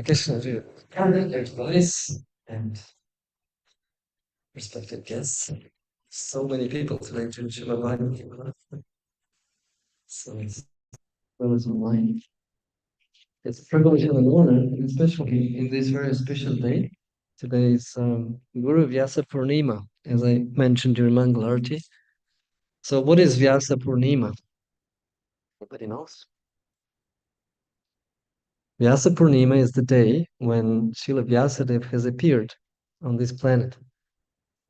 Krishna to everybody's and respected guests. So many people today to Srimad Bhagavatam. So it's those online. It's a privilege and an honor, and especially in this very special day. Today is Guru Vyasa Purnima, as I mentioned during Mangalarti. So what is Vyasa Purnima? Anybody knows? Vyasa Purnima is the day when Srila Vyasadeva has appeared on this planet.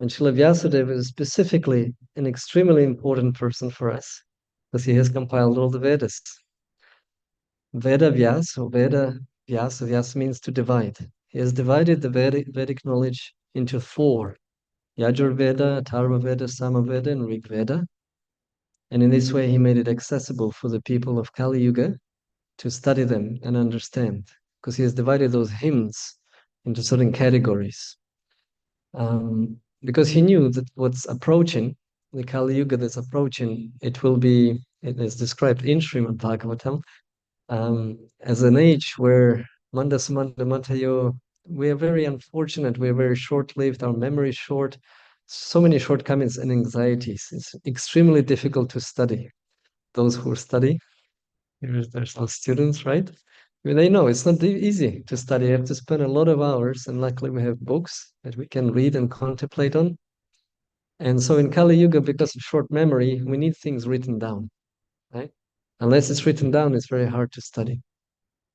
And Srila Vyasadeva is specifically an extremely important person for us because he has compiled all the Vedas. Veda Vyas or Veda Vyasa, Vyasa means to divide. He has divided the Vedic knowledge into four: Yajurveda, Atharva Veda, Samaveda, and Rig Veda. And in this way, he made it accessible for the people of Kali Yuga to study them and understand, because he has divided those hymns into certain categories. Because he knew that what's approaching, the Kali Yuga that's approaching, it is described in Srimad Bhagavatam, as an age where Mandasumanda Matayo, we are very unfortunate, we are very short-lived, our memory is short, so many shortcomings and anxieties. It's extremely difficult to study. Those who study, there's some students, right? They know it's not easy to study. You have to spend a lot of hours, and luckily we have books that we can read and contemplate on. And so in Kali Yuga, because of short memory, we need things written down, right? Unless it's written down, it's very hard to study.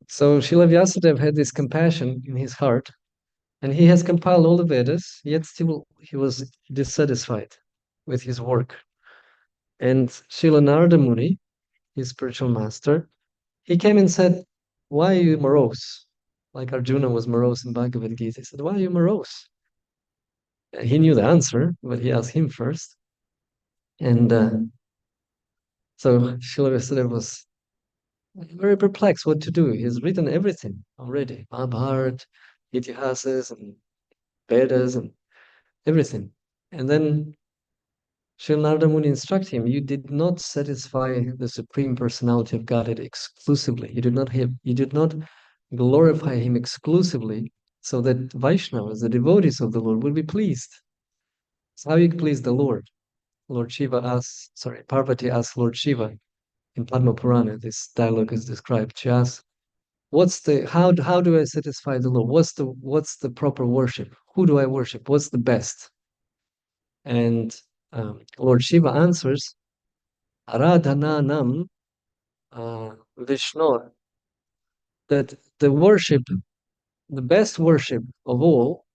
So Srila Vyasadeva had this compassion in his heart, and he has compiled all the Vedas, yet still he was dissatisfied with his work. And Srila Narada Muni, his spiritual master, he came and said, "Why are you morose?" Like Arjuna was morose in Bhagavad Gita. He said, "Why are you morose?" He knew the answer, but he asked him first. And so Srila Vyasadeva was very perplexed what to do. He's written everything already. Mahabharata, Itihasas, and Vedas, and everything. And then Srila Narada Muni instructed him, you did not satisfy the Supreme Personality of Godhead exclusively. You did not glorify him exclusively so that Vaishnavas, the devotees of the Lord, will be pleased. So how you please the Lord? Parvati asked Lord Shiva in Padma Purana, this dialogue is described. She asks, how do I satisfy the Lord? What's the proper worship? Who do I worship? What's the best? And Lord Shiva answers, Aradhananam Vishnu, that the best worship of all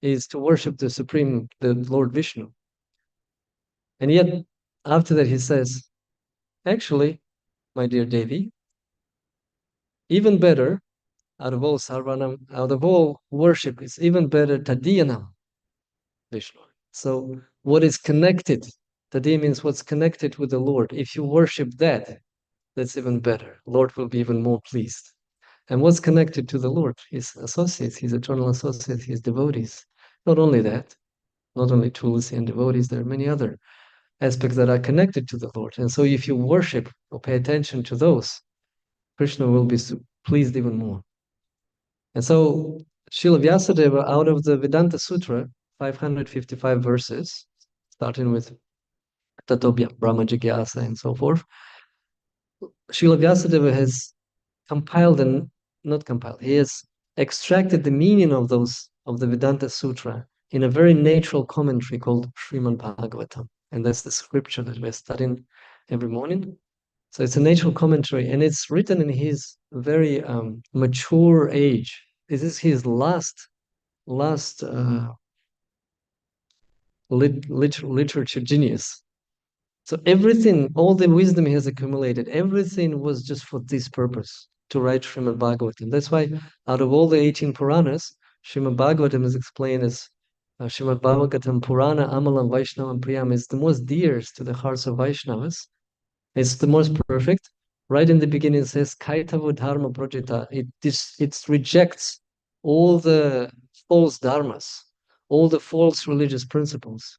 is to worship the Lord Vishnu. And yet, after that, he says, actually, my dear Devi, even better, out of all worship, it's even better Tadiyanam Vishnu. So what is connected, Tadiya means what's connected with the Lord. If you worship that, that's even better. Lord will be even more pleased. And what's connected to the Lord? His associates, his eternal associates, his devotees. Not only that, not only Tulsi and devotees, there are many other aspects that are connected to the Lord. And so if you worship or pay attention to those, Krishna will be pleased even more. And so Srila Vyasadeva, out of the Vedanta Sutra, 555 verses, starting with Tato Brahma Jigyasa and so forth, Srila Vyasadeva has he has extracted the meaning of the Vedanta Sutra in a very natural commentary called Srimad Bhagavatam. And that's the scripture that we're studying every morning. So it's a natural commentary, and it's written in his very mature age. This is his last literature genius. So everything, all the wisdom he has accumulated, everything was just for this purpose, to write Srimad Bhagavatam. That's why out of all the 18 Puranas, Srimad Bhagavatam is explained as Srimad Bhagavatam Purana Amalam Vaishnavam Priyam is the most dearest to the hearts of Vaishnavas. It's the most perfect. Right in the beginning it says Kaitava Dharma Projita. It rejects all the false dharmas, all the false religious principles.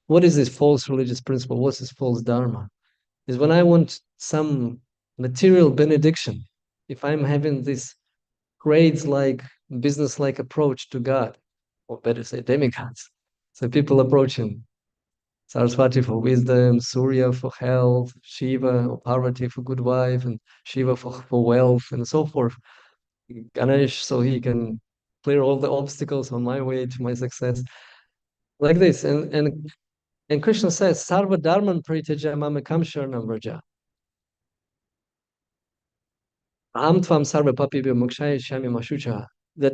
What is this false religious principle? What's this false dharma? Is when I want some material benediction, if I'm having this grades-like, business-like approach to God, or better say demigods. So people approaching Saraswati for wisdom, Surya for health, Shiva or Parvati for good wife, and Shiva for wealth, and so forth. Ganesh so he can clear all the obstacles on my way to my success. Like this. And Krishna says, Sarva Dharman Paritaja Mamakam Sharanam Vraja. Aham Tvam Sarva Papibhyo Mokshaya Shami Mashucha. That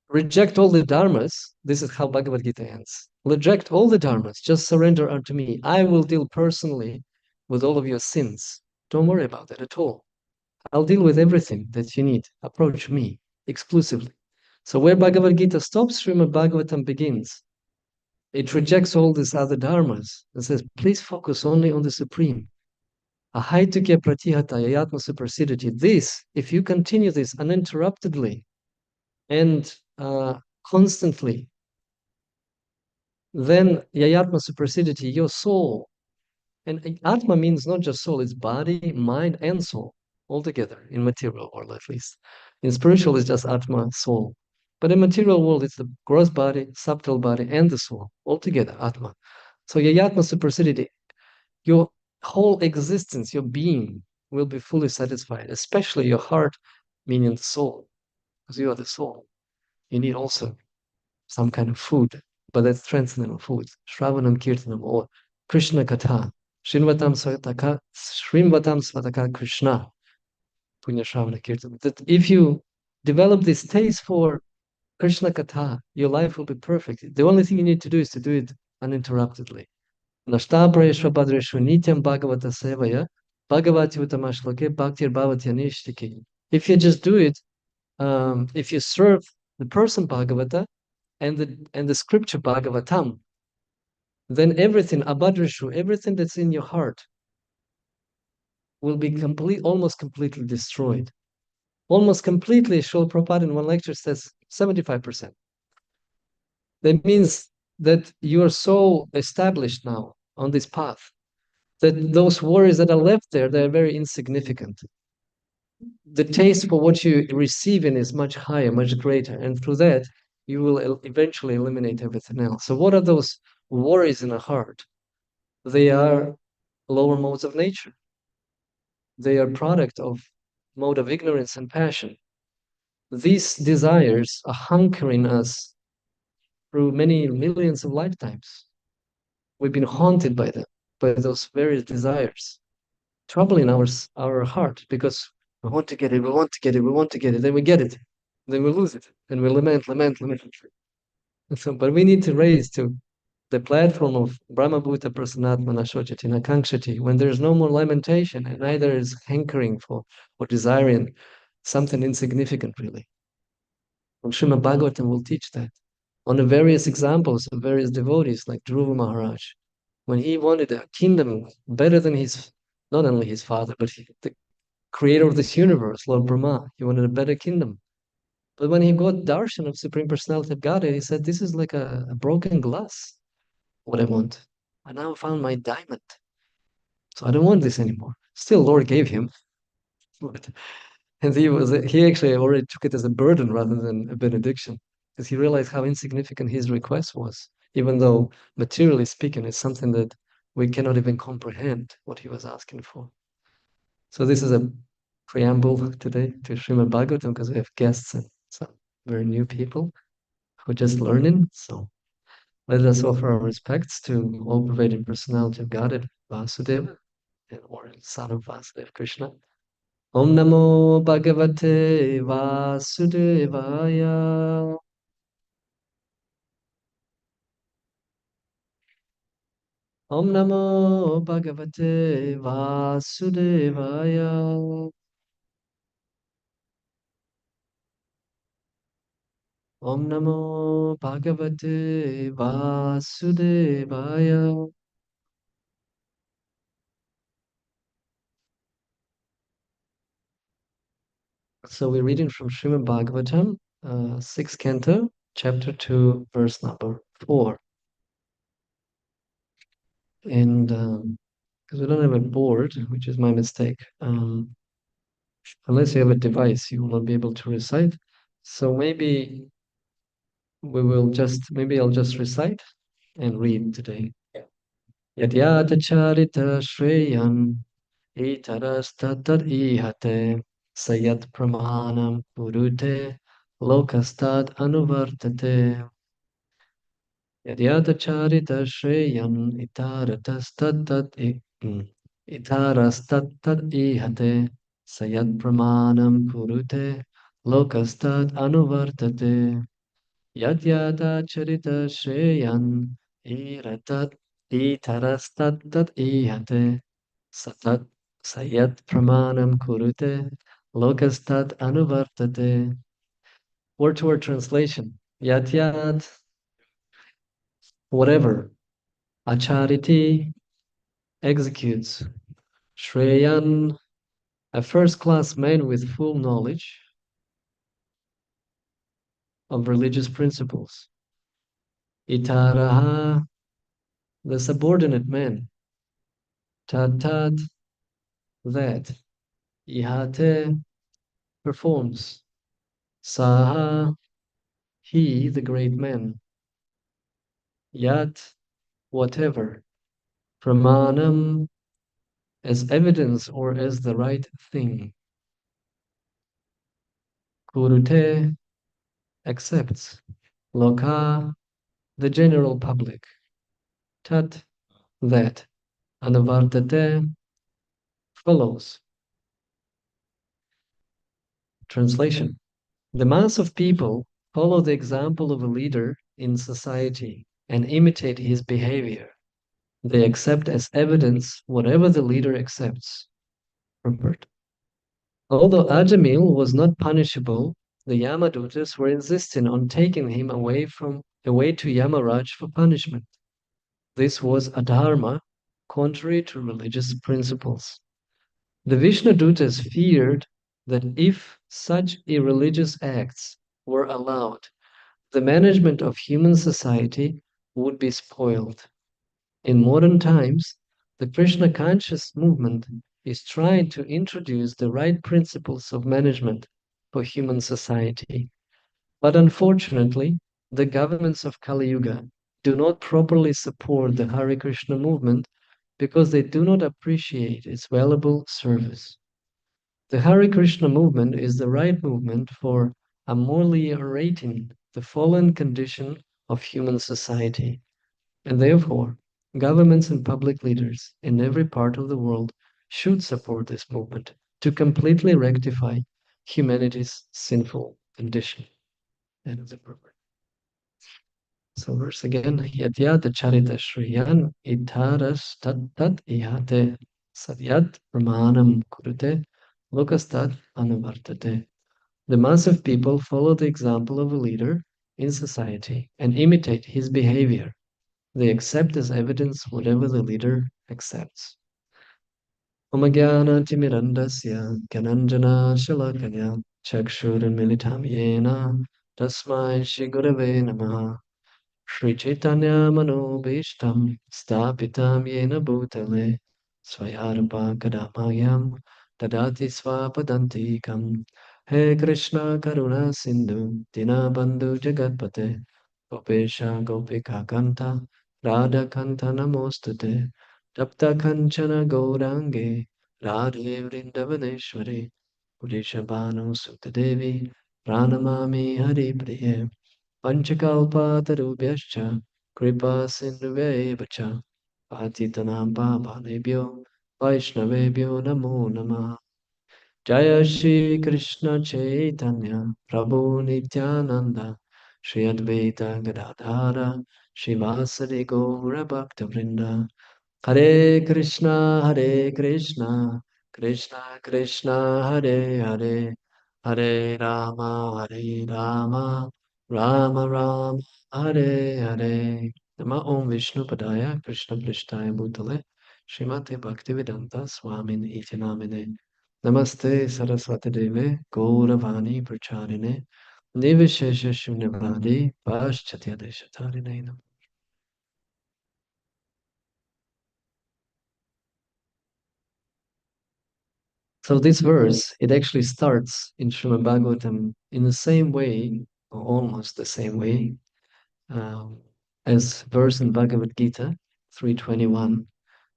reject all the dharmas. This is how Bhagavad Gita ends. Reject all the dharmas. Just surrender unto me. I will deal personally with all of your sins. Don't worry about that at all. I'll deal with everything that you need. Approach me exclusively. So where Bhagavad Gita stops, Srimad Bhagavatam begins. It rejects all these other dharmas and says, please focus only on the Supreme. Ahaitukya pratihata yayatma supersidity. This, if you continue this uninterruptedly and constantly, then yayatma supersidity, your soul, and atma means not just soul, it's body, mind, and soul, all together in material world at least. In spiritual, it's just atma, soul. But in material world, it's the gross body, subtle body, and the soul, all together, atma. So yayatma supersidity, your whole existence, your being will be fully satisfied, especially your heart, meaning the soul, because you are the soul. You need also some kind of food, but that's transcendental food. Shravanam Kirtanam or Krishna Katha. Srimvatam Svataka Krishna. Punya Shravana Kirtanam. That if you develop this taste for Krishna Katha, your life will be perfect. The only thing you need to do is to do it uninterruptedly. Nashtaprayeshva Bhadreshu Nityam Bhagavata Sevaya Bhagavati Utamashloke Bhaktir Bhavati Anishtiki. If you just do it, if you serve the person Bhagavata and the scripture Bhagavatam, then everything, Abhadreshu, everything that's in your heart will be almost completely destroyed. Almost completely, Srila Prabhupada in one lecture says 75%. That means that you are so established now on this path that those worries that are left there, they're very insignificant. The taste for what you receive in is much higher, much greater. And through that, you will eventually eliminate everything else. So what are those worries in the heart? They are lower modes of nature. They are product of mode of ignorance and passion. These desires are hunkering us through many millions of lifetimes. We've been haunted by them, by those various desires, troubling our heart because we want to get it, we want to get it, we want to get it, then we get it, then we lose it, and we lament. So, but we need to raise to the platform of Brahmabhuta Prasanatmana Shochati Nakankshati, when there's no more lamentation and neither is hankering for or desiring something insignificant, really. And Srimad Bhagavatam will teach that on the various examples of various devotees like Dhruva Maharaj. When he wanted a kingdom better than not only his father, but the creator of this universe, Lord Brahma, he wanted a better kingdom. But when he got darshan of Supreme Personality of Godhead, he said, this is like a broken glass, what I want. I now found my diamond. So I don't want this anymore. Still, Lord gave him. And he actually already took it as a burden rather than a benediction, because he realized how insignificant his request was, even though materially speaking, it's something that we cannot even comprehend what he was asking for. So this is a preamble today to Srimad Bhagavatam, because we have guests and some very new people who are just learning. So let us offer our respects to all pervading personality of Godhead, Vasudeva, or son of Vasudeva, Krishna. Om Namo Bhagavate Vasudevaya. Om Namo Bhagavate Vasudevaya. Om Namo Bhagavate Vasudevaya. So we're reading from Srimad Bhagavatam, 6th canto, chapter 2, verse number 4. And because we don't have a board, which is my mistake, Unless you have a device, you will not be able to recite. So maybe I'll just recite and read today. Yadyata charita shreyan itarastatad ihate sayat pramanam purute lokastad anuvartate. Yadyata charita shreyan itarastatad ihate sayat pramanam purute lokastad anuvartate. Yadyata charita shreyan iratat itarastat ihate satat sayat pramanam kurute lokastat anuvartate. Word to word translation. Yatyat, whatever. Achariti, executes. Shreyan, a first class man with full knowledge of religious principles. Itaraha, the subordinate man. Tatat, that. Ihate, performs. Saha, he, the great man. Yat, whatever. Pramanam, as evidence or as the right thing. Kurute, accepts. Loka, the general public. Tat, that. Anavartate, follows. Translation. The mass of people follow the example of a leader in society and imitate his behavior. They accept as evidence whatever the leader accepts. Report. Although Ajamil was not punishable, the Yamadutas were insisting on taking him away to Yamaraj for punishment. This was adharma, contrary to religious principles. The Vishnudutas feared that if such irreligious acts were allowed, the management of human society would be spoiled. In modern times, the Krishna conscious movement is trying to introduce the right principles of management for human society. But unfortunately, the governments of Kali Yuga do not properly support the Hare Krishna movement because they do not appreciate its valuable service. The Hare Krishna movement is the right movement for ameliorating the fallen condition of human society. And therefore, governments and public leaders in every part of the world should support this movement to completely rectify humanity's sinful condition. End of the proverb. So verse again, Yadyata charita shriyan itaras tat ihate sadyat pramanam kurute lokastat anuvartate. The mass of people follow the example of a leader in society and imitate his behavior. They accept as evidence whatever the leader accepts. Omagyanatimirandasya Gananjana Shalakaya Chakshuranmilitam Yena Tasmai Shigurave Namaha Sri Chaitanya Manobishtam Stapitam Yena Bhutale Swayarapa Kadamayam Tadati Swapadantikam He Krishna Karuna Sindhu Dinabandhu Jagatpate Gopesha Gopika Kanta Radha Kanta Namostute Tapta Kanchana Gaurange Radhe Vrindavaneshwari Pudishabhanu Suktadevi Pranamami Hari Priye Panchakalpatarubhyascha Kripa Sindhuveva cha Patitanam Pavanebhyo Vaishnavebhyo Namo Namah Jaya Shri Krishna Chaitanya Prabhu Nityananda Shri Advaita Gadadhara Shivasari Gaura Bhakta Vrinda Hare Krishna, Krishna Krishna, Hare Hare, Hare Rama, Rama Rama, Hare Hare. Nama Om Vishnu Padaya, Krishna Prishtaya Bhutale, Srimate Bhaktivedanta Swamin Iti Namine. Namaste Saraswati Deve, Gauravani Pracharine, Nivishesha Shunyavadi, Paschatya Deshatarine. So this verse, it actually starts in Srimad Bhagavatam in the same way, or almost the same way, um, as verse in Bhagavad Gita 3:21,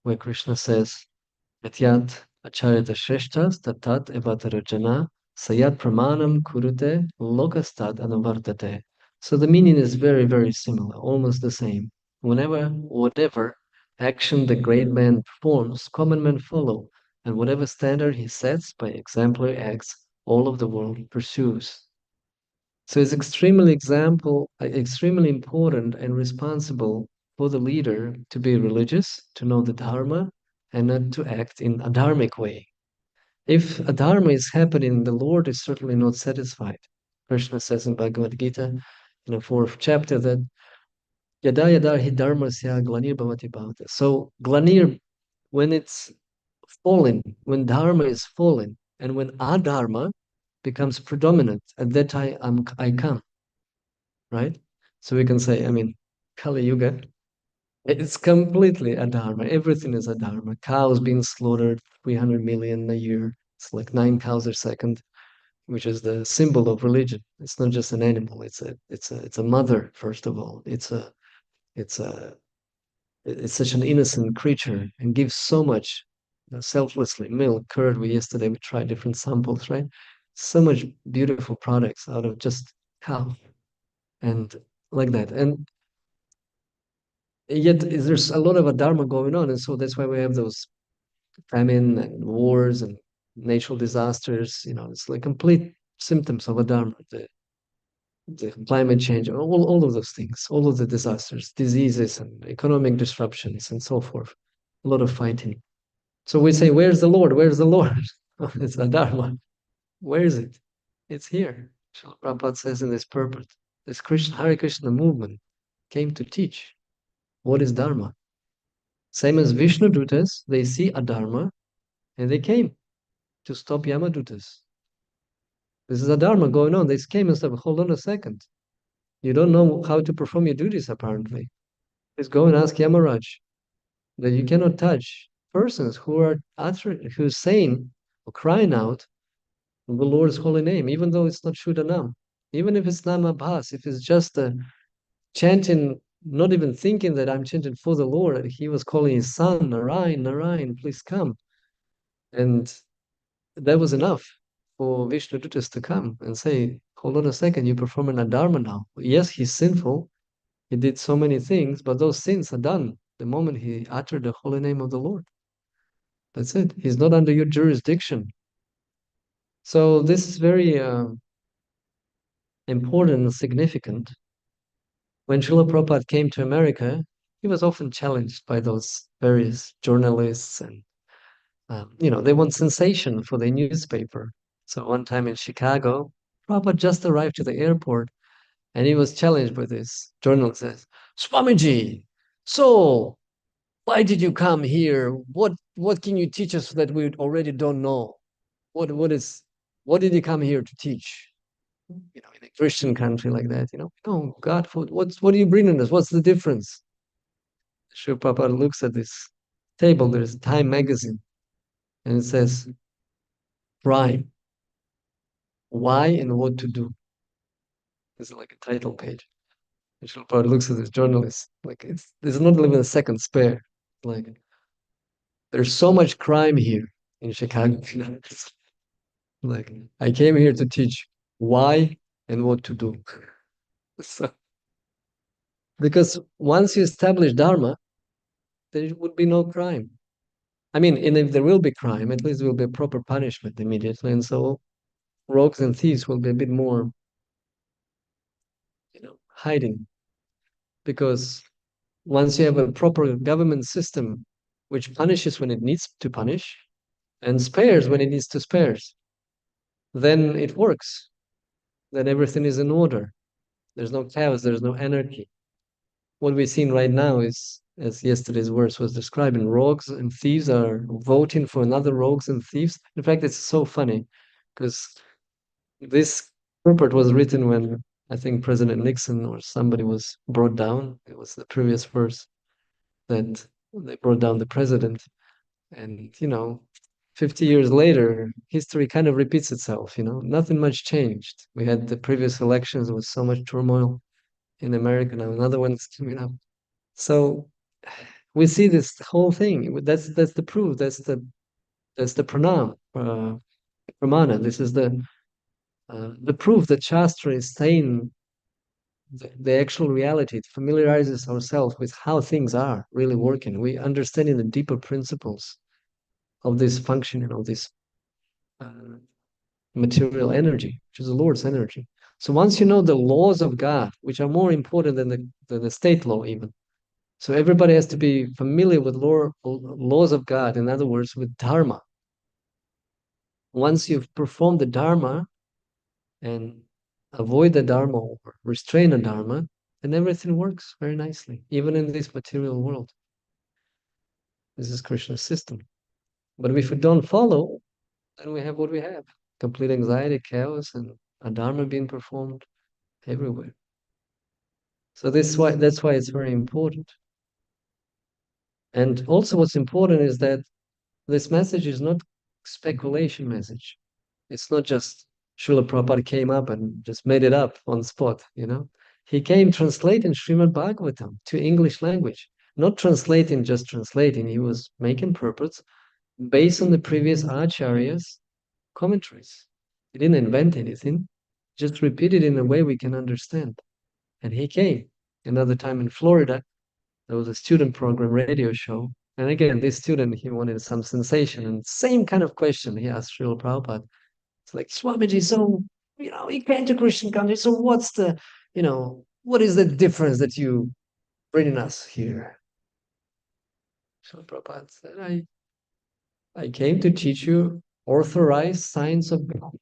where Krishna says, Yatyat acharita shreshtas tatat evatarajana sayat pramanam kurute lokastad anuvartate. So the meaning is very, very similar, almost the same. Whatever action the great man performs, common men follow, and whatever standard he sets by exemplary acts, all of the world pursues. So it's extremely important and responsible for the leader to be religious, to know the Dharma, and not to act in a dharmic way. If a dharma is happening, the Lord is certainly not satisfied. Krishna says in Bhagavad Gita, in the fourth chapter, that yada yada hi dharmasya glanir bhavati bhavata. So glanir, when it's fallen, when dharma is fallen, and when adharma becomes predominant, at that time I come, right? So we can say, I mean, Kali Yuga, it's completely a dharma. Everything is a dharma. Cows being slaughtered, 300 million a year. It's like 9 cows a second, which is the symbol of religion. It's not just an animal. It's a mother, first of all. It's a it's such an innocent creature and gives so much selflessly. Milk, curd. We tried different samples, right? So much beautiful products out of just cow and like that. And yet there's a lot of dharma going on, and so that's why we have those famine and wars and natural disasters. It's like complete symptoms of a dharma. The climate change, all of those things, all of the disasters, diseases, and economic disruptions, and so forth. A lot of fighting. So we say, "Where's the Lord? Where's the Lord?" It's a dharma. Where is it? It's here. Srila Prabhupada says in this purport, this Hare Krishna movement came to teach what is dharma. Same as Vishnu Dutas, they see a dharma and they came to stop Yamadutas. This is a dharma going on. They came and said, hold on a second. You don't know how to perform your duties, apparently. Please go and ask Yamaraj that you cannot touch persons who are who's saying or crying out the Lord's holy name, even though it's not Shuddhanam. Even if it's Namabhas, if it's just a chanting, not even thinking that I'm chanting for the Lord, that he was calling his son, Narayan, Narayan, please come. And that was enough for Vishnudutas to come and say, hold on a second, you're performing a dharma now. Yes, he's sinful. He did so many things, but those sins are done the moment he uttered the holy name of the Lord. That's it. He's not under your jurisdiction. So this is very important and significant. When Srila Prabhupada came to America, he was often challenged by those various journalists and they want sensation for their newspaper. So one time in Chicago, Prabhupada just arrived to the airport and he was challenged by this journalist. Says, Swamiji, so why did you come here? What can you teach us that we already don't know? What did you come here to teach? In a Christian country like that, no, God food. What are you bringing us? What's the difference? Sri Prabhupada looks at this table. There's Time magazine, and it says crime, why and what to do. It's like a title page. And Sri Prabhupada looks at this journalist like there's not even a second spare. Like there's so much crime here in Chicago. Like I came here to teach why and what to do. So, because once you establish Dharma, there would be no crime. I mean, and if there will be crime, at least there will be a proper punishment immediately. And so rogues and thieves will be a bit more, hiding. Because once you have a proper government system which punishes when it needs to punish and spares when it needs to spare, then it works. Then everything is in order. There's no chaos, there's no anarchy. What we're seeing right now is, as yesterday's verse was describing, rogues and thieves are voting for another rogues and thieves. In fact, it's so funny because this report was written when I think President Nixon or somebody was brought down. It was the previous verse that they brought down the president. And, 50 years later, history kind of repeats itself, nothing much changed. We had the previous elections with so much turmoil in America, now another one's coming up. So we see this whole thing. That's the proof. That's the pramana. This is the proof that Shastra is saying the actual reality. It familiarizes ourselves with how things are really working. We understanding the deeper principles of this functioning of this uh, material energy, which is the Lord's energy. So once you know the laws of God, which are more important than the state law even. So everybody has to be familiar with laws of God, in other words, with dharma. Once you've performed the dharma and avoid the dharma or restrain the dharma, then everything works very nicely, even in this material world. This is Krishna's system. But if we don't follow, then we have what we have. Complete anxiety, chaos, and a dharma being performed everywhere. So that's why it's very important. And also what's important is that this message is not speculation message. It's not just Srila Prabhupada came up and just made it up on spot. He came translating Srimad Bhagavatam to English language, not just translating. He was making purpose based on the previous acharyas' commentaries. He didn't invent anything, just repeat it in a way we can understand. And he came another time in Florida. There was a student program radio show. And again, this student, he wanted some sensation and same kind of question he asked Srila Prabhupada. It's like, Swamiji, so, he came to Christian country. So what is the difference that you bringing us here? Srila Prabhupada said, I came to teach you authorized science of God.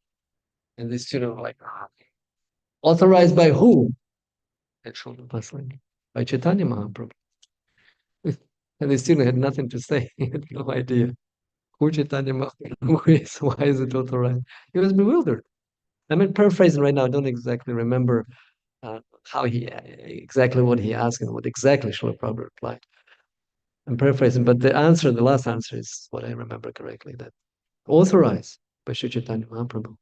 And the student was like, authorized by who? And Srila Prabhupada was like, by Chaitanya Mahaprabhu. And the student had nothing to say. He had no idea who Chaitanya Mahaprabhu is. Why is it authorized? He was bewildered. I'm paraphrasing right now. I don't exactly remember how exactly what he asked and what exactly Srila Prabhupada replied. I'm paraphrasing, but the last answer is what I remember correctly, that authorized by Sri Chaitanya Mahaprabhu.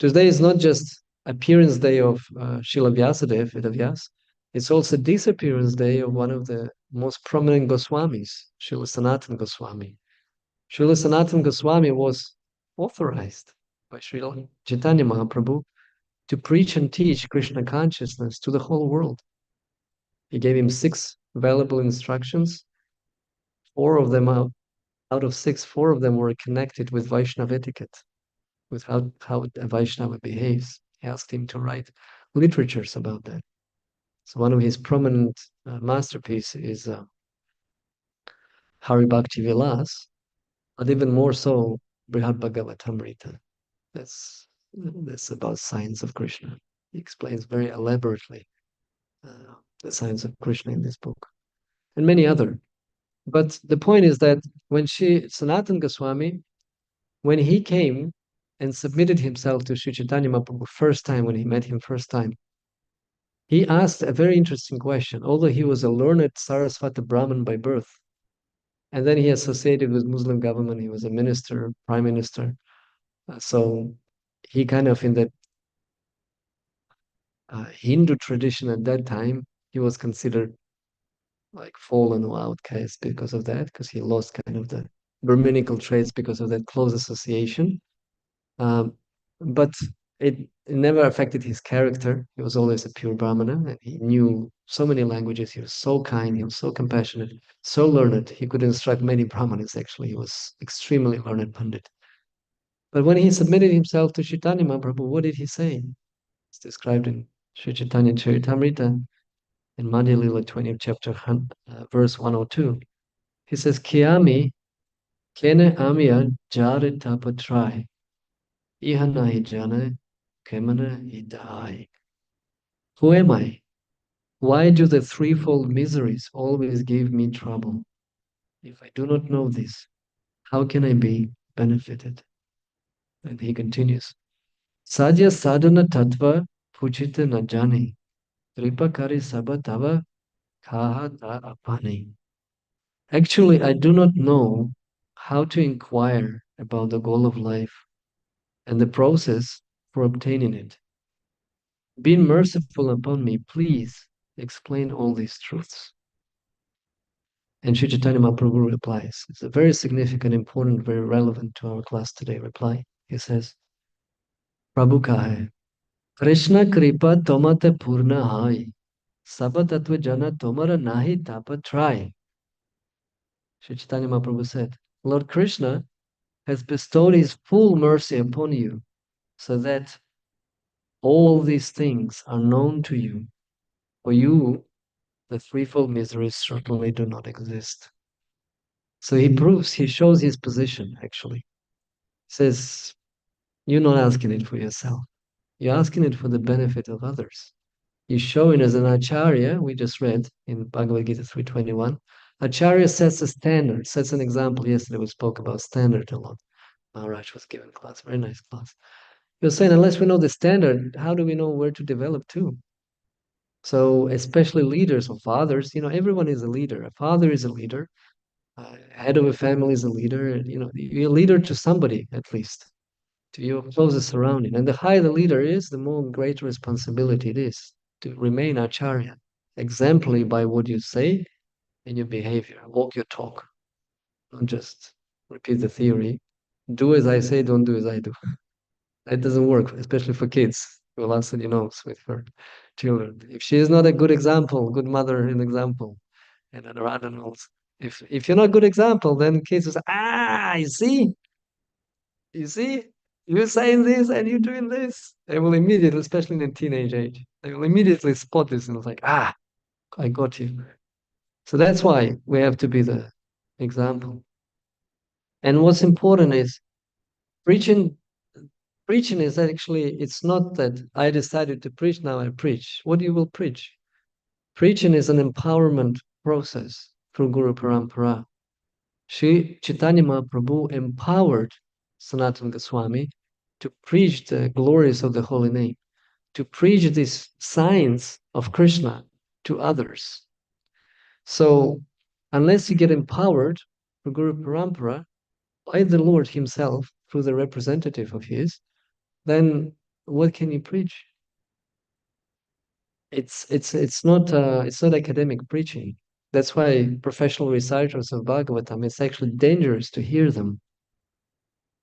Today is not just appearance day of Srila Vyasadeva, Vedavyas. It's also disappearance day of one of the most prominent Goswamis, Srila Sanatana Goswami. Srila Sanatana Goswami was authorized by Srila Chaitanya Mahaprabhu to preach and teach Krishna consciousness to the whole world. He gave him 6 valuable instructions. 4 of them out of 6, 4 of them were connected with Vaishnava etiquette, with how a Vaishnava behaves. He asked him to write literatures about that. So one of his prominent masterpieces is Hari Bhakti Vilas, but even more so, Brihad Bhagavatamrita. That's about science of Krishna. He explains very elaborately the science of Krishna in this book, and many other. But the point is that when Sanatana Goswami, when he came and submitted himself to Sri Chaitanya Mahaprabhu first time, when he met him first time, he asked a very interesting question. Although he was a learned Sarasvata Brahmin by birth, and then he associated with Muslim government, he was a minister, prime minister. So he kind of, in the Hindu tradition at that time, he was considered like fallen or outcast because of that, because he lost kind of the Brahminical traits because of that close association. But it never affected his character. He was always a pure Brahmana, and he knew so many languages. He was so kind, he was so compassionate, so learned. He could instruct many Brahmanas, actually. He was extremely learned Pandit. But when he submitted himself to Chaitanya Mahaprabhu, what did he say? It's described in Sri Chaitanya Charitamrita in Madhya Lila 20th chapter, verse 102. He says, Kiami kene amya jare tapatrai, ihanahi jana kemana idai. Who am I? Why do the threefold miseries always give me trouble? If I do not know this, how can I be benefited? And he continues, Sadhya sadhana tattva puchita na jani, tripakari sabatava kaha ta apani. Actually, I do not know how to inquire about the goal of life and the process for obtaining it. Be merciful upon me, please explain all these truths. And Sri Chaitanya Mahaprabhu replies. It's a very significant, important, very relevant to our class today reply. He says, Prabhu kahe, Krishna kripa tomate purna hai, saba tattva jana tomara nahi tapa try. Sri Chaitanya Mahaprabhu said, Lord Krishna has bestowed his full mercy upon you, so that all these things are known to you. For you, the threefold miseries certainly do not exist. So he shows his position, actually. He says, you're not asking it for yourself. You're asking it for the benefit of others. You're showing as an acharya, we just read in Bhagavad Gita 3:21, acharya sets a standard, sets an example. Yesterday we spoke about standard a lot. Maharaj was giving class, very nice class. He was saying, unless we know the standard, how do we know where to develop to? So especially leaders or fathers, everyone is a leader. A father is a leader. Head of a family is a leader. You're a leader to somebody, at least, to your closest surrounding. And the higher the leader is, the more great responsibility it is to remain acharya, exemplary by what you say and your behavior. Walk your talk. Don't just repeat the theory. Do as I say, don't do as I do. That doesn't work, especially for kids. Well, answer, with her children. If she is not a good example, good mother and example, and other adults, if you're not a good example, then kids will say, you see, you're saying this and you're doing this. They will immediately, especially in the teenage age, they will immediately spot this and it's like, I got you. So that's why we have to be the example. And what's important is preaching. Preaching is actually, it's not that I decided to preach, now I preach. What you will preach? Preaching is an empowerment process through Guru Parampara. Sri Chaitanya Mahaprabhu empowered Sanatana Goswami to preach the glories of the holy name, to preach these signs of Krishna to others. So, unless you get empowered through Guru Parampara by the Lord himself, through the representative of his, then what can you preach? It's not academic preaching. That's why professional reciters of Bhagavatam, it's actually dangerous to hear them.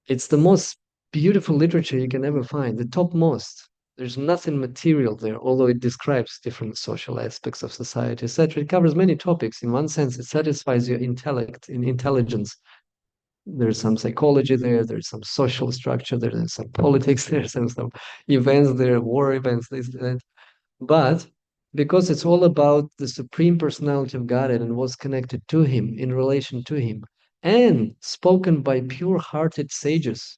It's the most beautiful literature you can ever find, the topmost. There's nothing material there, although it describes different social aspects of society, etc. It covers many topics. In one sense, it satisfies your intellect in intelligence. There's some psychology there, there's some social structure, there's some politics, there's some events there, war events, this, that. But because it's all about the Supreme Personality of Godhead and what's connected to Him, in relation to Him, and spoken by pure-hearted sages,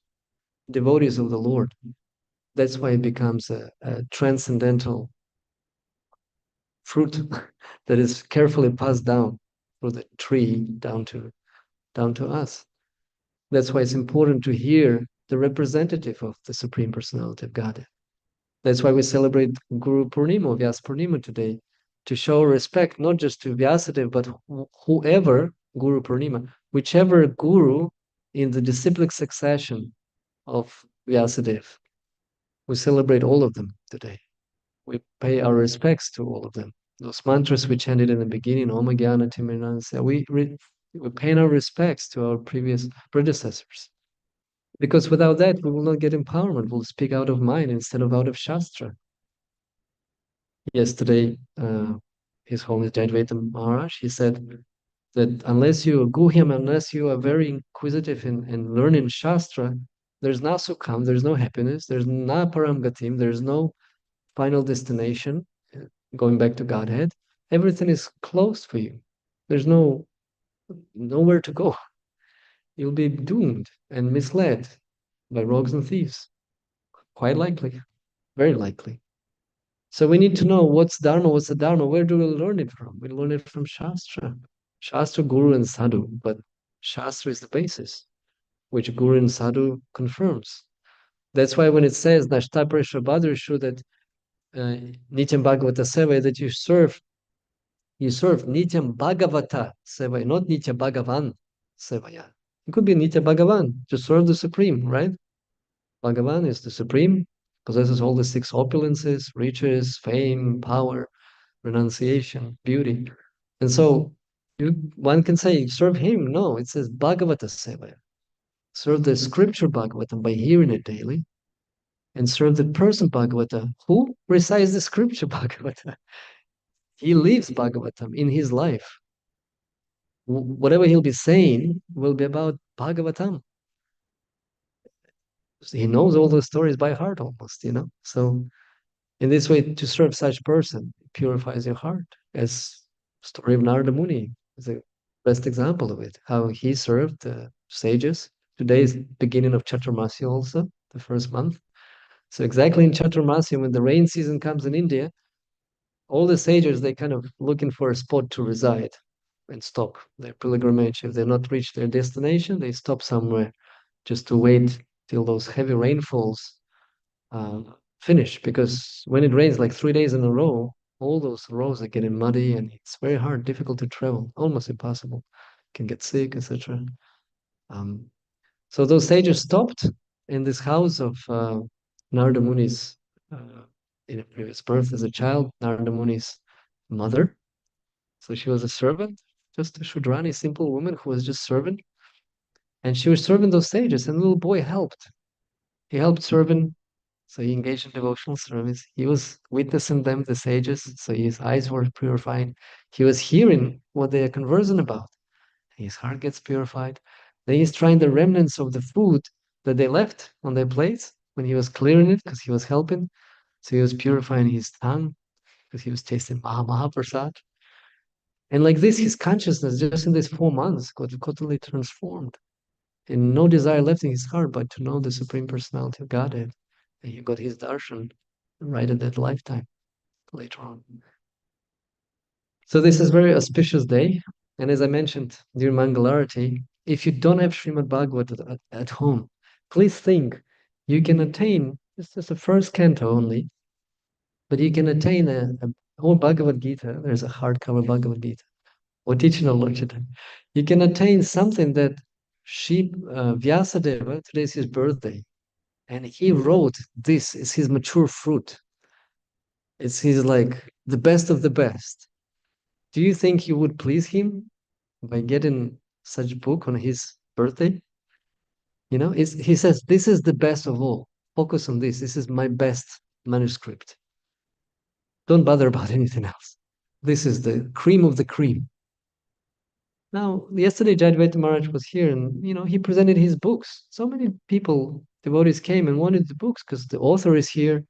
devotees of the Lord, that's why it becomes a transcendental fruit that is carefully passed down through the tree down to us. That's why it's important to hear the representative of the Supreme Personality of Godhead. That's why we celebrate Guru Purnima, Vyasa Purnima today, to show respect not just to Vyasadeva, but whoever, Guru Purnima, whichever guru in the disciplic succession of Vyasadeva. We celebrate all of them today. We pay our respects to all of them. Those mantras we chanted in the beginning, Om Jnana Timirnanasya, we pay our respects to our previous predecessors. Because without that, we will not get empowerment. We'll speak out of mind instead of out of Shastra. Yesterday, His Holiness Jayadvaita Maharaj, he said that unless you are guhyam, unless you are very inquisitive in learning Shastra, there's no sukham, there's no happiness, there's na param gatim, there's no final destination, going back to Godhead. Everything is closed for you. There's nowhere to go. You'll be doomed and misled by rogues and thieves. Quite likely, very likely. So we need to know what's Dharma, what's the Dharma, where do we learn it from? We learn it from Shastra. Shastra, Guru, and Sadhu, but Shastra is the basis, which Guru and Sadhu confirms. That's why when it says Nashta Prashabhadrishu, that Nityam Bhagavata Seva, that you serve Nityam Bhagavata Seva, not Nitya Bhagavan Sevaya. It could be Nitya Bhagavan, to serve the Supreme, right? Bhagavan is the Supreme, possesses all the six opulences, riches, fame, power, renunciation, beauty. And so one can say, serve him. No, it says Bhagavata Seva. Serve the scripture Bhagavatam by hearing it daily, and serve the person Bhagavata who recites the scripture Bhagavata. He lives Bhagavatam in his life. Whatever he'll be saying will be about Bhagavatam. He knows all the stories by heart almost, So in this way, to serve such person purifies your heart. As story of Narada Muni is the best example of it. How he served the sages. Today is beginning of Chaturmasya also, the first month. So exactly in Chaturmasya, when the rain season comes in India, all the sages, they kind of looking for a spot to reside and stop their pilgrimage. If they're not reached their destination, they stop somewhere just to wait till those heavy rainfalls uh, finish. Because when it rains like 3 days in a row, all those roads are getting muddy and it's very hard, difficult to travel, almost impossible. Can get sick, etc. Um, so those sages stopped in this house of Narada Muni's uh, in a previous birth as a child, Narada Muni's mother. So she was a servant, just a Shudrani, simple woman who was just serving. And she was serving those sages, and the little boy helped. He helped serving, so he engaged in devotional service. He was witnessing them, the sages, so his eyes were purified. He was hearing what they are conversing about. His heart gets purified. Then he's trying the remnants of the food that they left on their plates when he was clearing it because he was helping. So he was purifying his tongue because he was tasting Mahaprasad. And like this, his consciousness just in these 4 months got totally transformed. And no desire left in his heart but to know the Supreme Personality of Godhead. And he got his darshan right at that lifetime later on. So this is a very auspicious day. And as I mentioned during Mangalarati, if you don't have Srimad Bhagavatam at home, please think you can attain, this is the first canto only, but you can attain a whole Bhagavad Gita. There's a hardcover Bhagavad Gita. Or teaching a Lochita. You can attain something that Vyasadeva, today is his birthday, and he wrote this is his mature fruit. It's his like the best of the best. Do you think you would please him by getting such book on his birthday? He says, this is the best of all. Focus on this. This is my best manuscript. Don't bother about anything else. This is the cream of the cream. Now, yesterday, Jayadvaita Maharaj was here and, he presented his books. So many people, devotees came and wanted the books because the author is here.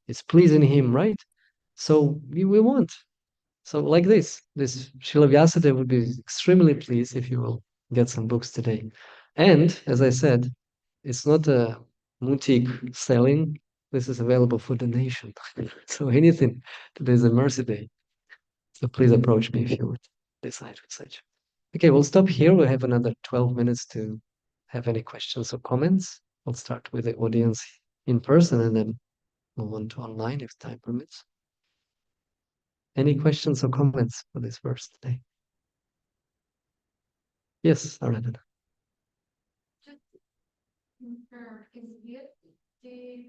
It's pleasing him, right? So we want. So like this Srila Vyasadeva would be extremely pleased if you will get some books today. And as I said, it's not a mutik selling. This is available for donation. So anything, today's a mercy day. So please approach me if you would decide with such. Okay, we'll stop here. We'll have another 12 minutes to have any questions or comments. We'll start with the audience in person and then move on to online if time permits. Any questions or comments for this verse today? Yes, Aradhana. Just confirm, is Gita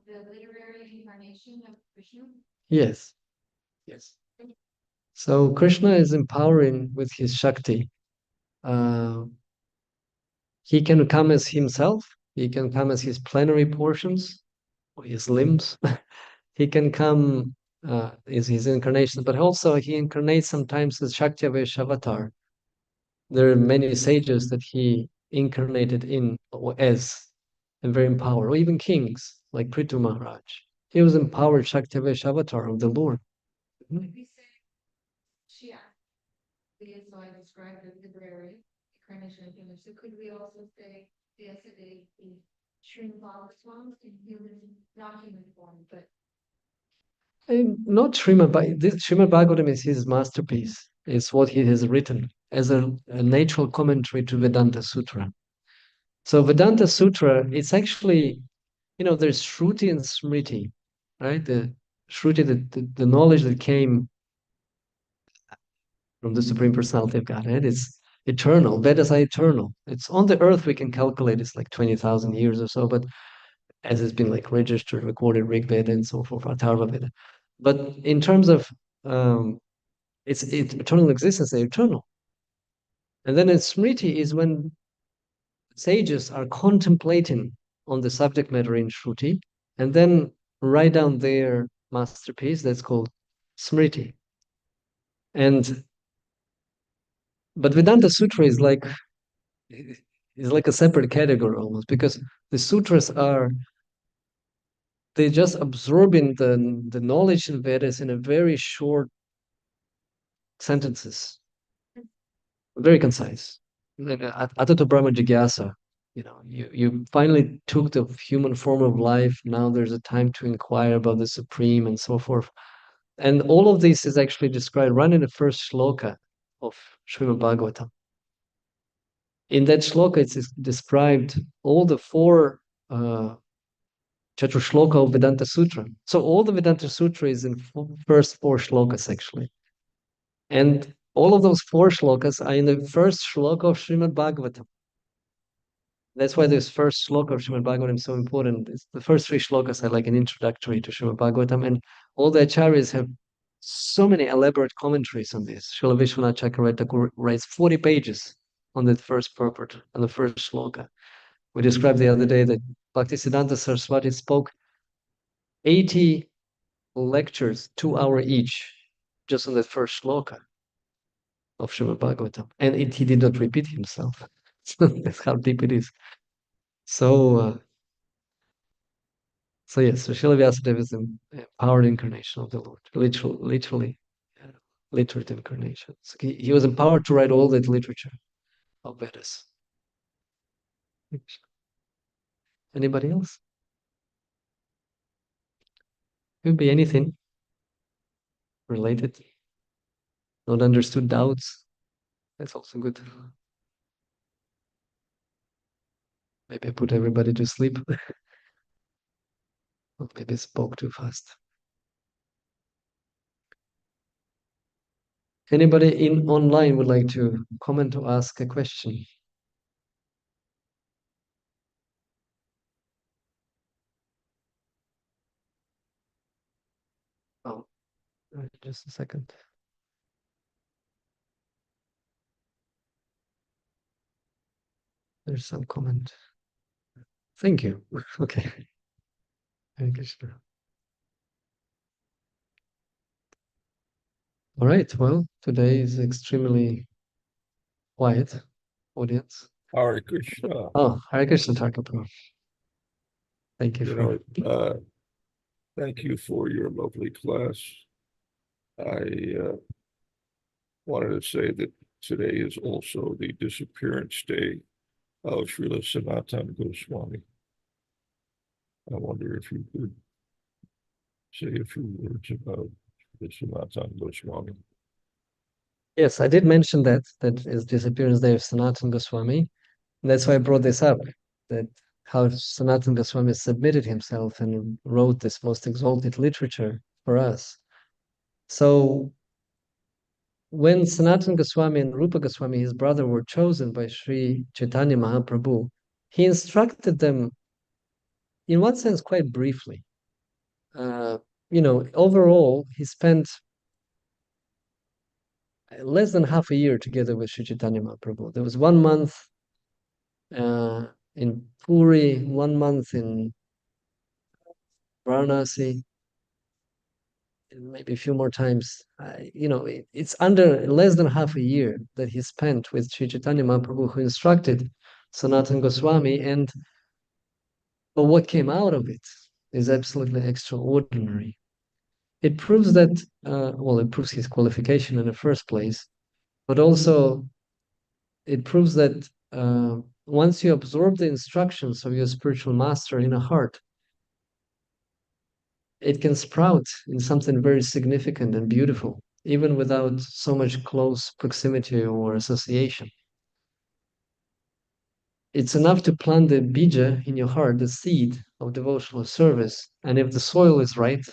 the literary incarnation of Krishna? Yes, yes. So Krishna is empowering with his Shakti. He can come as himself. He can come as his plenary portions or his limbs. He can come as his incarnation, but also he incarnates sometimes as Shakti avatar. There are many sages that he incarnated in or as and very empowered, or even kings like Prithu Maharaj. He was empowered Shakti avatar of the Lord. When we say Shia, is so I described the literary incarnation of human. So could we also say yesterday the Srimad in human, not human form, but Not Srimad Bhagavatam. This Srimad Bhagavatam is his masterpiece. It's what he has written as a natural commentary to Vedanta Sutra. So Vedanta Sutra, it's actually, there's Shruti and Smriti, right? The Shruti, the knowledge that came from the Supreme Personality of Godhead, it's eternal. Vedas are eternal. It's on the earth we can calculate it's like 20,000 years or so, but as it's been like registered, recorded, Rig Veda and so forth, Atharva Veda. But in terms of its eternal existence, they're eternal. And then in Smriti is when sages are contemplating on the subject matter in Shruti and then write down their masterpiece that's called Smriti. And but Vedanta Sutra is like a separate category almost because the sutras are they just absorbing the knowledge in Vedas in a very short sentences, very concise. Like Atato Brahma Jigyasa, you finally took the human form of life. Now there's a time to inquire about the supreme and so forth. And all of this is actually described right in the first shloka of Srimad Bhagavatam. In that shloka, it's described all the four Chatushloka of Vedanta Sutra. So all the Vedanta Sutra is in first four shlokas actually. And all of those four shlokas are in the first shloka of Srimad Bhagavatam. That's why this first shloka of Srimad Bhagavatam is so important. The first three shlokas are like an introductory to Srimad Bhagavatam, and all the acharyas have so many elaborate commentaries on this. Srila Vishwanath Chakravarti Thakur writes 40 pages on the first purport and the first shloka. We described the other day that Bhaktisiddhanta Saraswati spoke 80 lectures, 2 hours each, just on the first shloka of Srimad Bhagavatam. And he did not repeat himself. That's how deep it is. So, yes, so Srila Vyasadeva is the empowered incarnation of the Lord, literally, literate incarnation. So he was empowered to write all that literature of Vedas. Anybody else? Could be anything related, not understood doubts. That's also good. Maybe I put everybody to sleep. Or maybe I spoke too fast. Anybody in online would like to comment or ask a question? Oh, just a second. There's some comment. Thank you. Okay. Hare Krishna. All right. Well, today is extremely quiet audience. Hare Krishna. Oh, Hare Krishna, Thakur. Thank you for. Thank you for your lovely class. I wanted to say that today is also the disappearance day of Srila Sanatana Goswami. I wonder if you could say a few words about the Sanatana Goswami. Yes, I did mention that is disappearance day of Sanatana Goswami. And that's why I brought this up, that how Sanatana Goswami submitted himself and wrote this most exalted literature for us. So when Sanatana Goswami and Rupa Goswami, his brother, were chosen by Sri Chaitanya Mahaprabhu, he instructed them, in one sense, quite briefly. Overall, he spent less than half a year together with Sri Chaitanya Mahaprabhu. There was 1 month in Puri, 1 month in Varanasi, maybe a few more times. It's under less than half a year that he spent with Sri Chaitanya Mahaprabhu, who instructed Sanatana Goswami, but what came out of it is absolutely extraordinary. It proves that, it proves his qualification in the first place, but also it proves that once you absorb the instructions of your spiritual master in a heart, it can sprout in something very significant and beautiful, even without so much close proximity or association. It's enough to plant the bija in your heart, the seed of devotional service. And if the soil is right,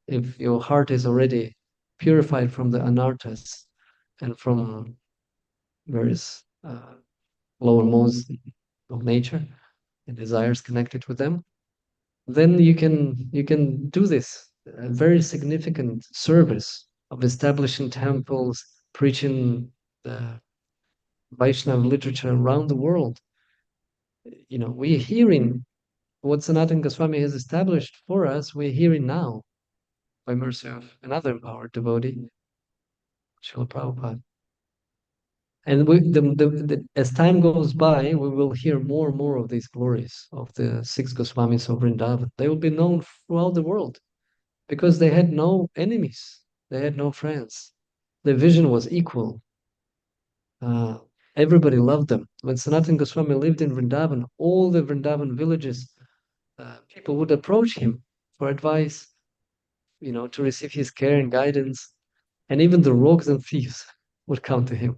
if your heart is already purified from the anarthas and from various lower modes of nature and desires connected with them, then you can do this very significant service of establishing temples, preaching the Vaishnava literature around the world. We're hearing what Sanatana Goswami has established for us. We're hearing now by mercy of another empowered devotee, Srila Prabhupada. And as time goes by, we will hear more and more of these glories of the six Goswamis of Vrindavan. They will be known throughout the world because they had no enemies, they had no friends. Their vision was equal. Uh, Everybody loved them. When Sanatana Goswami lived in Vrindavan, all the Vrindavan villages, people would approach him for advice, to receive his care and guidance. And even the rogues and thieves would come to him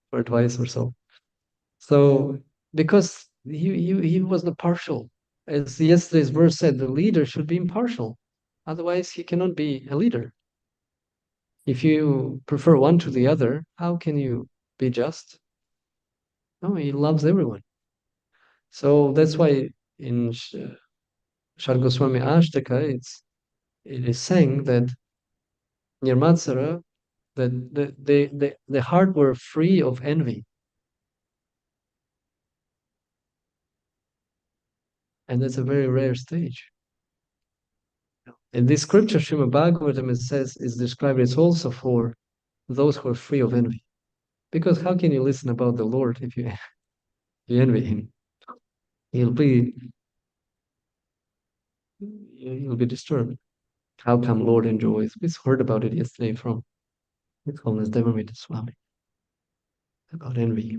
for advice or so. So, because he was not partial, as yesterday's verse said, the leader should be impartial. Otherwise, he cannot be a leader. If you prefer one to the other, how can you be just? No, he loves everyone. So that's why in Shar Goswami Ashtaka, it is saying that Nirmatsara, that the heart were free of envy. And that's a very rare stage. In this scripture, Srimad Bhagavatam, it says, is described as also for those who are free of envy. Because how can you listen about the Lord if you, you envy him? You'll be disturbed. How come Lord enjoys? We heard about it yesterday from His Holiness Devamrita Swami about envy.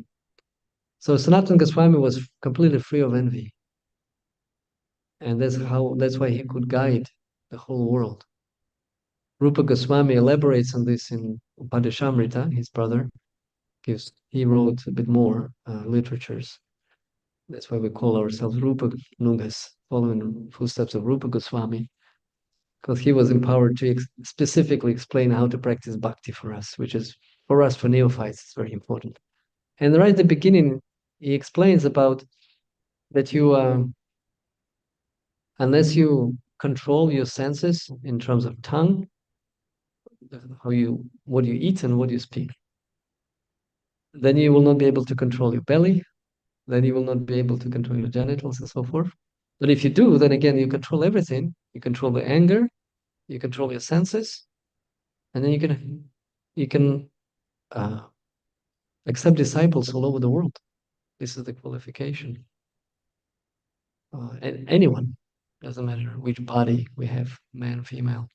So Sanatana Goswami was completely free of envy. And that's why he could guide the whole world. Rupa Goswami elaborates on this in Upadeshamrita, his brother. He wrote a bit more literatures. That's why we call ourselves Rupa Nugas, following footsteps of Rupa Goswami, because he was empowered to specifically explain how to practice bhakti for us, which is, for us, for neophytes, it's very important. And right at the beginning, he explains about that unless you control your senses in terms of tongue, what you eat and what you speak, then you will not be able to control your belly, then you will not be able to control your genitals and so forth. But if you do, then again, you control everything. You control the anger, you control your senses, and then you can accept disciples all over the world. This is the qualification. And anyone, doesn't matter which body we have, man, female.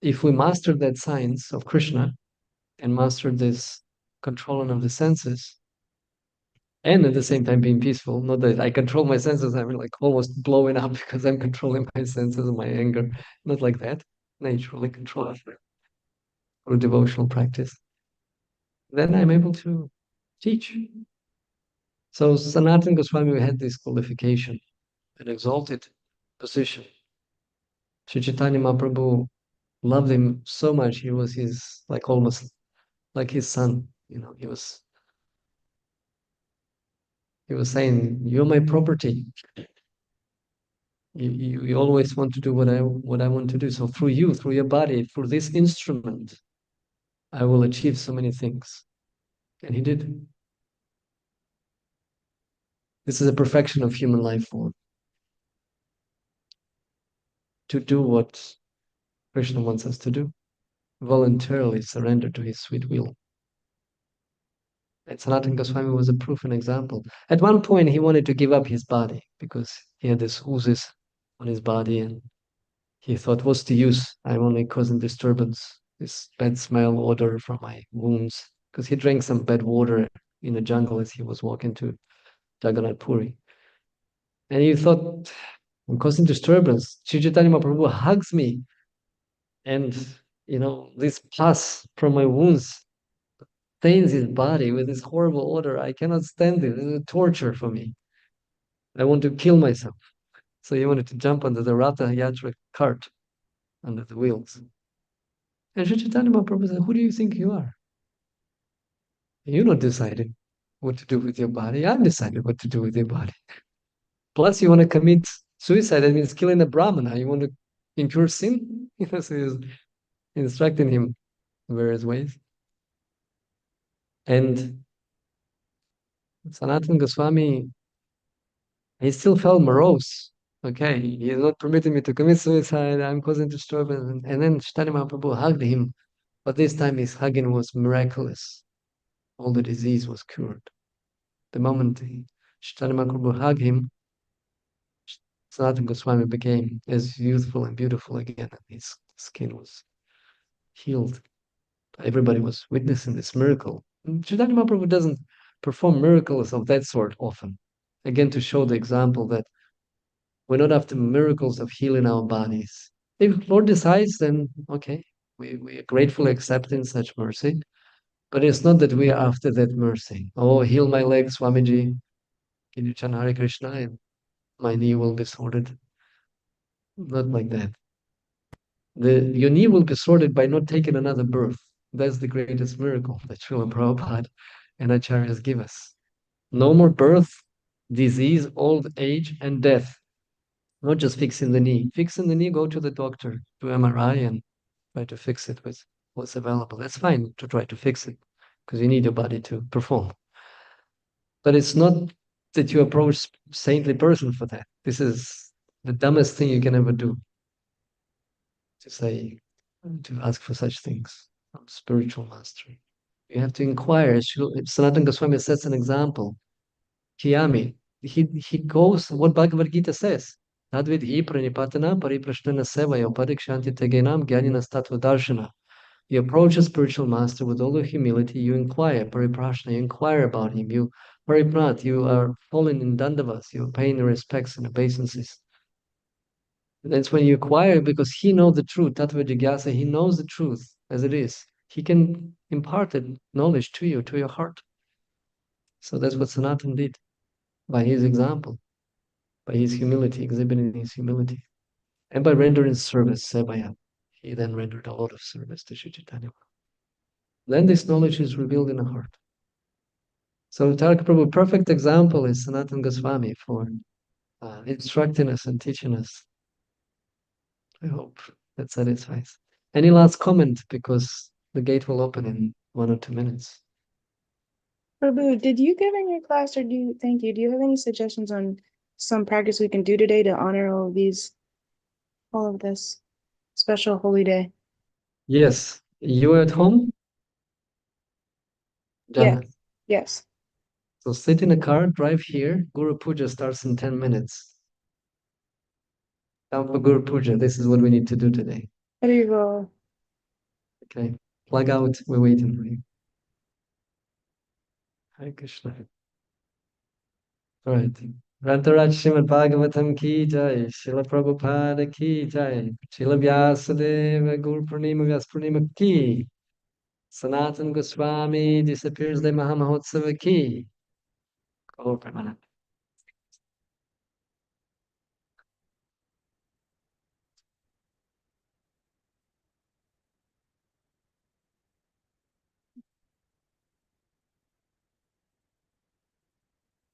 If we master that science of Krishna and master this controlling of the senses, and at the same time being peaceful, not that I control my senses, I'm like almost blowing up because I'm controlling my senses and my anger, not like that, naturally controlled through devotional practice, then I'm able to teach. So Sanatana Goswami had this qualification, an exalted position. Sri Chaitanya Mahaprabhu loved him so much, he was almost like his son. He was saying, "You're my property. You always want to do what I want to do. So through you, through your body, through this instrument, I will achieve so many things." And he did. This is a perfection of human life form. To do what Krishna wants us to do, voluntarily surrender to his sweet will. And Sanatana Goswami was a proof and example. At one point, he wanted to give up his body because he had this oozes on his body, and he thought, what's the use? I'm only causing disturbance, this bad smell, odor from my wounds, because he drank some bad water in the jungle as he was walking to Jagannath Puri. And he thought, I'm causing disturbance. Sri Chaitanya Mahaprabhu hugs me, and this pus from my wounds stains his body with this horrible odor. I cannot stand it. It's a torture for me. I want to kill myself. So he wanted to jump onto the Ratha Yatra cart under the wheels. And Sri Chaitanya Mahaprabhu said, who do you think you are? You're not deciding what to do with your body. I'm deciding what to do with your body. Plus, you want to commit suicide. That means killing a brahmana. You want to incur sin? So he's instructing him in various ways. And Sanatana Goswami, he still felt morose. Okay, he's not permitting me to commit suicide. I'm causing disturbance. And then Chaitanya Mahaprabhu hugged him, but this time his hugging was miraculous. All the disease was cured. The moment Chaitanya Mahaprabhu hugged him, Sanatana Goswami became as youthful and beautiful again, and his skin was healed. Everybody was witnessing this miracle. Chaitanya Mahaprabhu doesn't perform miracles of that sort often. Again, to show the example that we're not after miracles of healing our bodies. If Lord decides, then okay, we are gratefully accepting such mercy. But it's not that we are after that mercy. Oh, heal my leg, Swamiji. Can you chant Hare Krishna and my knee will be sorted? Not like that. Your knee will be sorted by not taking another birth. That's the greatest miracle that Srila Prabhupada and Acharyas give us. No more birth, disease, old age, and death. Not just fixing the knee. Fixing the knee, go to the doctor, do MRI, and try to fix it with what's available. That's fine to try to fix it because you need your body to perform. But it's not that you approach saintly person for that. This is the dumbest thing you can ever do. To say, to ask for such things from spiritual mastery. You have to inquire. Sanatana Goswami sets an example. Kiyami, he goes, what Bhagavad Gita says. Tadvid hi pranipatana pariprashnana sevaya parikshanti tegenam gyaninas tattva darshana. You approach a spiritual master with all your humility, you inquire, pariprashna, you inquire about him, you pariprat, you are falling in dandavas, you are paying your respects and obeisances. That's when you acquire, because he knows the truth, Tattva Jigyasa, he knows the truth as it is. He can impart that knowledge to you, to your heart. So that's what Sanatan did by his example, by his humility, exhibiting his humility, and by rendering service, Sebaya. He then rendered a lot of service to Sri Chaitanya. Then this knowledge is revealed in the heart. So Taraka Prabhu, perfect example is Sanatan Goswami for instructing us and teaching us. I hope that satisfies. Any last comment? Because the gate will open in 1 or 2 minutes. Prabhu, did you give in your class, or do you have any suggestions on some practice we can do today to honor all of this special holy day? Yes. You are at home? Jana. Yes. So sit in a car, drive here. Guru Puja starts in 10 minutes. Come for Guru Puja. This is what we need to do today. There you go. Okay. Plug out. We're waiting for you. Hare Krishna. All right. Rantaraj Srimad Bhagavatam ki jai, Srila Prabhupada ki jai, Srila Vyasadeva Guru Purnima Vyas Purnima ki, Sanatan Goswami disappears the Mahamahotsava ki. Go Pramana.